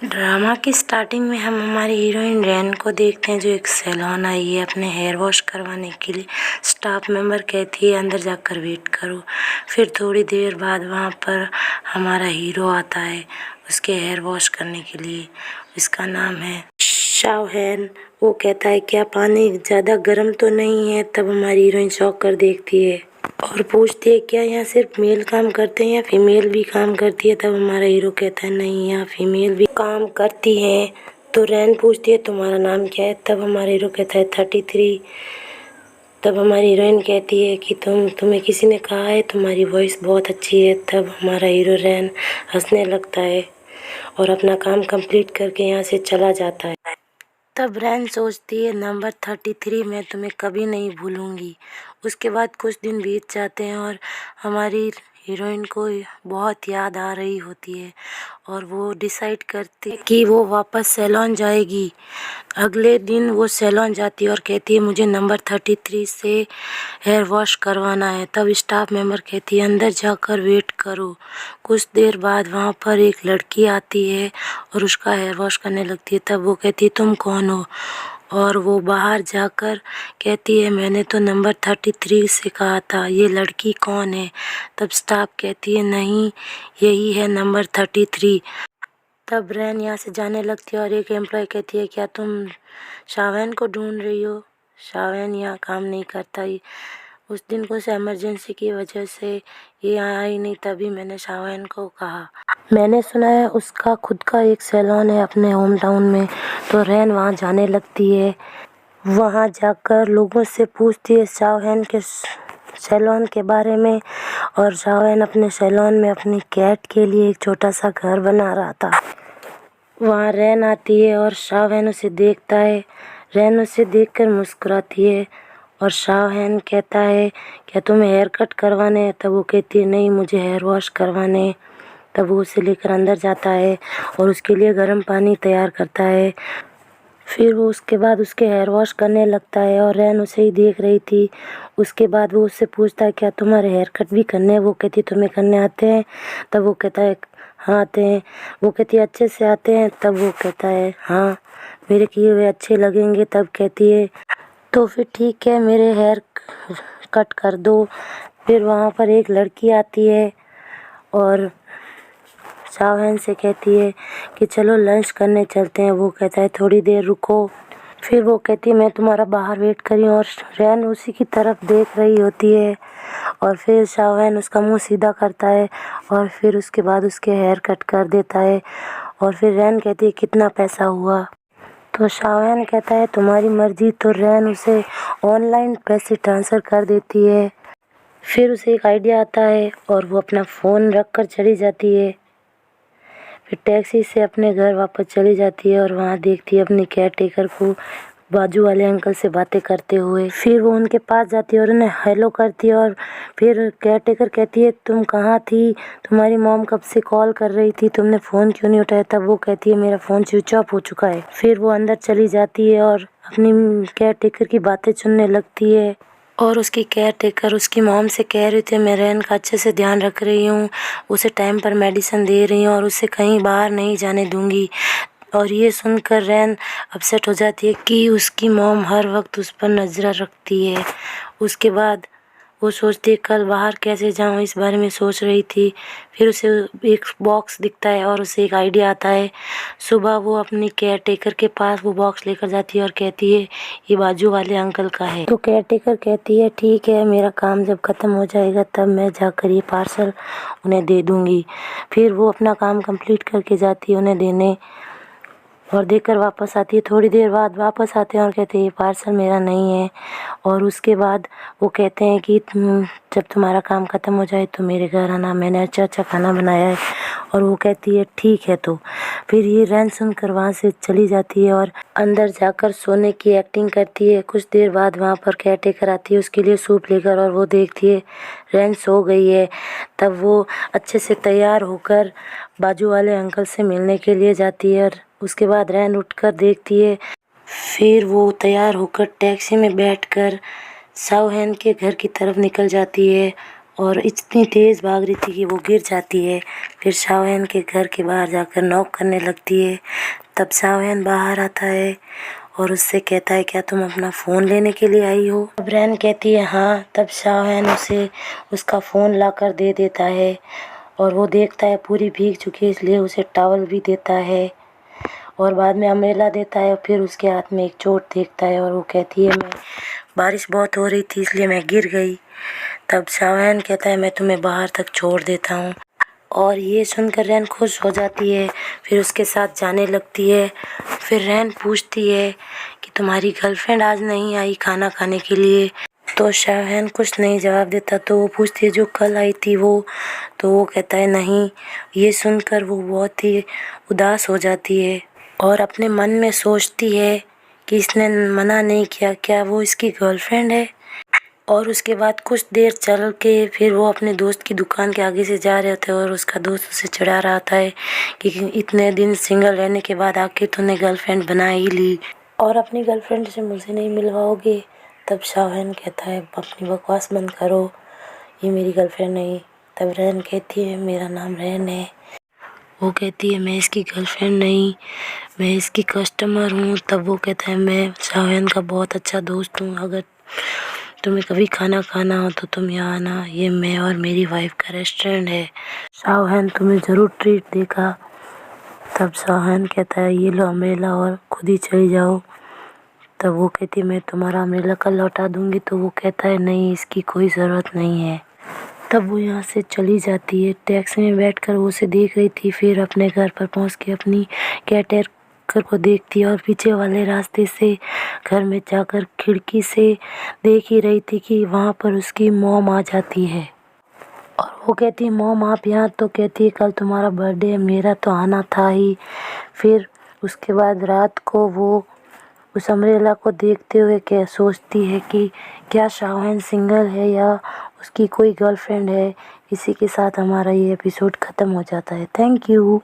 Drama की starting में हम हमारी हीरोइन रैन को देखते हैं जो एक सैलून आई है अपने हेयर वॉश करवाने के लिए। स्टाफ मेंबर कहती है अंदर जाकर वेट करो। फिर थोड़ी देर बाद वहाँ पर हमारा हीरो आता है उसके हेयर वॉश करने के लिए। इसका नाम है शाओहेन। वो कहता है क्या पानी ज़्यादा गर्म तो नहीं है? तब हमारी हीरोइन शॉक कर देखती है और पूछती है क्या यहाँ सिर्फ मेल काम करते हैं या फीमेल भी काम करती है? तब हमारा हीरो कहता है नहीं, यहाँ फीमेल भी काम करती है। तो रैन पूछती है तुम्हारा नाम क्या है? तब हमारा हीरो कहता है 33। तब हमारी हीरोइन कहती है कि तुम्हें किसी ने कहा है तुम्हारी वॉइस बहुत अच्छी है। तब हमारा हीरो रैन हंसने लगता है और अपना काम कंप्लीट करके यहाँ से चला जाता है। तब रैन सोचती है नंबर 33 मैं तुम्हें कभी नहीं भूलूंगी। उसके बाद कुछ दिन बीत जाते हैं और हमारी हीरोइन को बहुत याद आ रही होती है और वो डिसाइड करती है कि वो वापस सैलून जाएगी। अगले दिन वो सैलून जाती है और कहती है मुझे नंबर 33 से हेयर वॉश करवाना है। तब स्टाफ मेंबर कहती है अंदर जाकर वेट करो। कुछ देर बाद वहाँ पर एक लड़की आती है और उसका हेयर वॉश करने लगती है। तब वो कहती है तुम कौन हो? और वो बाहर जाकर कहती है मैंने तो नंबर 33 से कहा था, ये लड़की कौन है? तब स्टाफ कहती है नहीं, यही है नंबर 33। तब रैन यहाँ से जाने लगती है और एक एम्प्लॉय कहती है क्या तुम शाओहेन को ढूंढ रही हो? शाओहेन यहाँ काम नहीं करता। उस दिन कुछ इमरजेंसी की वजह से ये आया ही नहीं, तभी मैंने शाओहेन को कहा। मैंने सुना है उसका खुद का एक सैलून है अपने होम टाउन में। तो रैन वहाँ जाने लगती है। वहाँ जाकर लोगों से पूछती है शाओहेन के सैलून के बारे में और शाओहेन अपने सैलून में अपनी कैट के लिए एक छोटा सा घर बना रहा था। वहाँ रैन आती है और शाओहेन उसे देखता है। रैन उसे देखकर मुस्कुराती है और शाओहेन कहता है क्या तुम्हें हेयर कट करवाने हैं? तब वो कहती है नहीं, मुझे हेयर वॉश करवाने हैं। तब वो उसे लेकर अंदर जाता है और उसके लिए गर्म पानी तैयार करता है। फिर वो उसके बाद उसके हेयर वॉश करने लगता है और रैन उसे ही देख रही थी। उसके बाद वो उससे पूछता है क्या तुम्हारे हेयर कट भी करने हैं? वो कहती तुम्हें करने आते हैं? तब वो कहता है हाँ आते हैं। वो कहती है अच्छे से आते हैं? तब वो कहता है हाँ, मेरे किए हुए अच्छे लगेंगे। तब कहती है तो फिर ठीक है, मेरे हेयर कट कर दो। फिर वहाँ पर एक लड़की आती है और शाओहेन से कहती है कि चलो लंच करने चलते हैं। वो कहता है थोड़ी देर रुको। फिर वो कहती है मैं तुम्हारा बाहर वेट कर रही हूँ और रैन उसी की तरफ देख रही होती है और फिर शाओहेन उसका मुंह सीधा करता है और फिर उसके बाद उसके हेयर कट कर देता है। और फिर रैन कहती है कितना पैसा हुआ? तो शाओहेन कहता है तुम्हारी मर्जी। तो रैन उसे ऑनलाइन पैसे ट्रांसफ़र कर देती है। फिर उसे एक आइडिया आता है और वो अपना फ़ोन रख कर चली जाती है। फिर टैक्सी से अपने घर वापस चली जाती है और वहाँ देखती है अपनी केयर टेकर को बाजू वाले अंकल से बातें करते हुए। फिर वो उनके पास जाती है और उन्हें हेलो करती है और फिर केयर टेकर कहती है तुम कहाँ थी? तुम्हारी मॉम कब से कॉल कर रही थी, तुमने फ़ोन क्यों नहीं उठाया? तब वो कहती है मेरा फ़ोन स्विच ऑफ हो चुका है। फिर वो अंदर चली जाती है और अपनी केयर टेकर की बातें सुनने लगती है और उसकी केयर टेकर उसकी मॉम से कह रही थी मैं रैन का अच्छे से ध्यान रख रही हूँ, उसे टाइम पर मेडिसिन दे रही हूँ और उसे कहीं बाहर नहीं जाने दूँगी। और ये सुनकर रैन अपसेट हो जाती है कि उसकी मॉम हर वक्त उस पर नज़र रखती है। उसके बाद वो सोचती है कल बाहर कैसे जाऊँ, इस बारे में सोच रही थी। फिर उसे एक बॉक्स दिखता है और उसे एक आइडिया आता है। सुबह वो अपनी केयर टेकर के पास वो बॉक्स लेकर जाती है और कहती है ये बाजू वाले अंकल का है। तो केयर टेकर कहती है ठीक है, मेरा काम जब ख़त्म हो जाएगा तब मैं जाकर ये पार्सल उन्हें दे दूँगी। फिर वो अपना काम कंप्लीट करके जाती है उन्हें देने और देकर वापस आती है। थोड़ी देर बाद वापस आते हैं और कहते हैं ये पार्सल मेरा नहीं है। और उसके बाद वो कहते हैं कि जब तुम्हारा काम ख़त्म हो जाए तो मेरे घर आना, मैंने अच्छा अच्छा खाना बनाया है। और वो कहती है ठीक है। तो फिर ये रैन सुनकर वहाँ से चली जाती है और अंदर जाकर सोने की एक्टिंग करती है। कुछ देर बाद वहाँ पर केयर टेकर आती है उसके लिए सूप लेकर और वो देखती है रैन सो गई है। तब वो अच्छे से तैयार होकर बाजू वाले अंकल से मिलने के लिए जाती है और उसके बाद रैन उठकर देखती है। फिर वो तैयार होकर टैक्सी में बैठकर शाओहेन के घर की तरफ निकल जाती है और इतनी तेज़ भाग रही थी कि वो गिर जाती है। फिर शाओहेन के घर के बाहर जाकर नॉक करने लगती है। तब शाओहेन बाहर आता है और उससे कहता है, क्या तुम अपना फ़ोन लेने के लिए आई हो? अब रैन कहती है हाँ। तब शाओहेन उसे उसका फ़ोन लाकर दे देता है और वो देखता है पूरी भीग चुकी है, इसलिए उसे टॉवल भी देता है और बाद में अम्ब्रेला देता है। फिर उसके हाथ में एक चोट देखता है और वो कहती है, मैं बारिश बहुत हो रही थी इसलिए मैं गिर गई। तब शाओहेन कहता है, मैं तुम्हें बाहर तक छोड़ देता हूँ। और ये सुनकर रैन खुश हो जाती है, फिर उसके साथ जाने लगती है। फिर रैन पूछती है कि तुम्हारी गर्लफ्रेंड आज नहीं आई खाना खाने के लिए? तो शाओहेन कुछ नहीं जवाब देता। तो वो पूछती है, जो कल आई थी वो? तो वो कहता है नहीं। ये सुनकर वो बहुत ही उदास हो जाती है और अपने मन में सोचती है कि इसने मना नहीं किया, क्या वो इसकी गर्लफ्रेंड है? और उसके बाद कुछ देर चल के फिर वो अपने दोस्त की दुकान के आगे से जा रहे थे और उसका दोस्त उसे चिढ़ा रहा था कि इतने दिन सिंगल रहने के बाद आखिर तूने गर्लफ्रेंड बना ही ली और अपनी गर्लफ्रेंड से मुझे नहीं मिलवाओगे? तब शाओहेन कहता है, अपनी बकवास बंद करो, ये मेरी गर्लफ्रेंड नहीं। तब रैन कहती है, मेरा नाम रैन है। वो कहती है, मैं इसकी गर्लफ्रेंड नहीं, मैं इसकी कस्टमर हूँ। तब वो कहता है, मैं शाओहेन का बहुत अच्छा दोस्त हूँ, अगर तुम्हें कभी खाना खाना हो तो तुम यहाँ आना, ये मैं और मेरी वाइफ का रेस्टोरेंट है, शाओहेन तुम्हें ज़रूर ट्रीट देगा। तब शाओहेन कहता है, ये लो अम्ब्रेला और खुद ही चली जाओ। तब वो कहती है, मैं तुम्हारा अम्ब्रेला कल लौटा दूँगी। तो वो कहता है, नहीं, इसकी कोई ज़रूरत नहीं है। तब वो यहाँ से चली जाती है। टैक्सी में बैठकर वो उसे देख रही थी। फिर अपने घर पर पहुँच के अपनी केयरटेकर को देखती है और पीछे वाले रास्ते से घर में जाकर खिड़की से देख ही रही थी कि वहाँ पर उसकी मॉम आ जाती है और वो कहती है, मॉम आप यहाँ? तो कहती है, कल तुम्हारा बर्थडे है, मेरा तो आना था ही। फिर उसके बाद रात को वो उस अम्ब्रेला को देखते हुए क्या सोचती है कि क्या शाओहेन सिंगल है या उसकी कोई गर्लफ्रेंड है। इसी के साथ हमारा ये एपिसोड ख़त्म हो जाता है। Thank you.